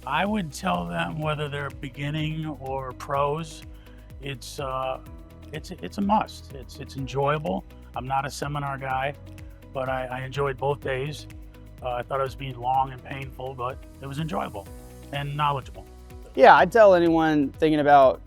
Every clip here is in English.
I would tell them, whether they're beginning or pros, it's a must. It's enjoyable. I'm not a seminar guy, but I enjoyed both days. I thought it was being long and painful, but it was enjoyable and knowledgeable. Yeah, I'd tell anyone thinking about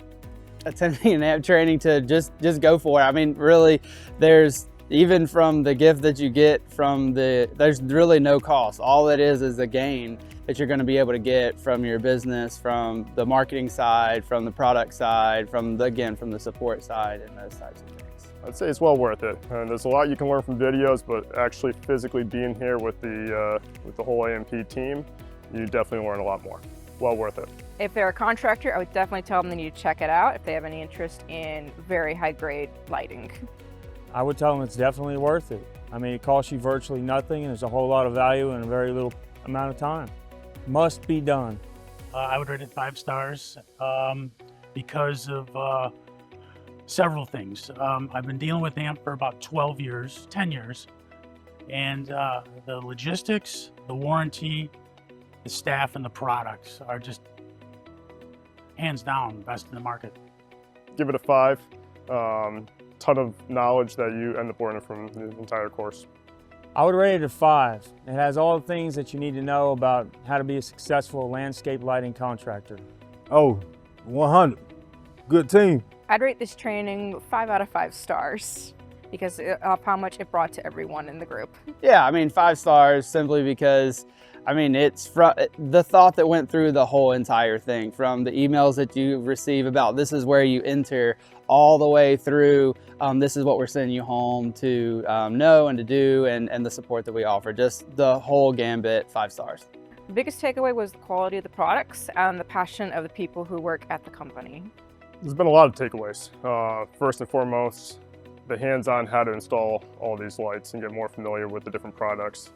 attending an amp training to just go for it. I mean, really, there's, even from the gift that you get from there's really no cost. All it is a gain that you're going to be able to get from your business, from the marketing side, from the product side, from the support side, and those types of things. I'd say it's well worth it. And there's a lot you can learn from videos, but actually physically being here with the whole AMP team, you definitely learn a lot more. Well worth it. If they're a contractor, I would definitely tell them they need to check it out if they have any interest in very high grade lighting. I would tell them it's definitely worth it. I mean, it costs you virtually nothing, and there's a whole lot of value in a very little amount of time. Must be done. I would rate it 5 stars because of several things. I've been dealing with AMP for about 10 years, and the logistics, the warranty, the staff, and the products are just hands down best in the market. Give it a 5. Ton of knowledge that you end up learning from the entire course. I would rate it a 5. It has all the things that you need to know about how to be a successful landscape lighting contractor. Oh, 100. Good team. I'd rate this training 5 out of 5 stars because of how much it brought to everyone in the group. Yeah, I mean, 5 stars simply because, I mean, it's from the thought that went through the whole entire thing, from the emails that you receive about this is where you enter, all the way through this is what we're sending you home to know and to do, and the support that we offer. Just the whole gambit, 5 stars. The biggest takeaway was the quality of the products and the passion of the people who work at the company. There's been a lot of takeaways. First and foremost, the hands-on how to install all these lights and get more familiar with the different products.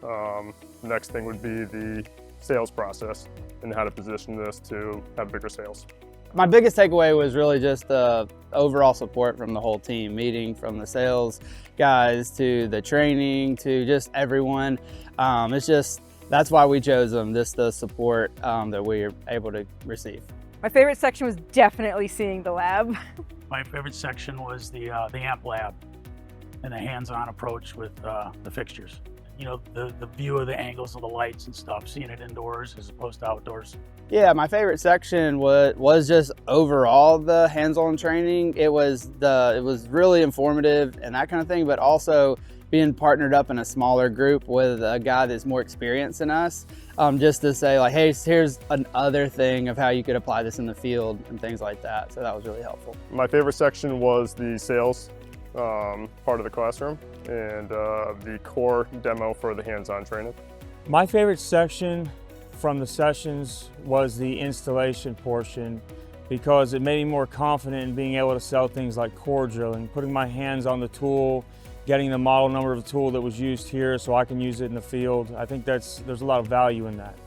Next thing would be the sales process and how to position this to have bigger sales. My biggest takeaway was really just the overall support from the whole team, meeting from the sales guys to the training to just everyone. That's why we chose them, just the support that we are able to receive. My favorite section was definitely seeing the lab. My favorite section was the AMP lab and the hands-on approach with the fixtures. You know, the view of the angles of the lights and stuff, seeing it indoors as opposed to outdoors. Yeah, my favorite section was just overall the hands-on training. It was really informative and that kind of thing, but also being partnered up in a smaller group with a guy that's more experienced than us, just to say like, hey, here's another thing of how you could apply this in the field and things like that. So that was really helpful. My favorite section was the sales part of the classroom and the core demo for the hands-on training. My favorite section from the sessions was the installation portion because it made me more confident in being able to sell things like core drilling, putting my hands on the tool, getting the model number of the tool that was used here so I can use it in the field. I think there's a lot of value in that.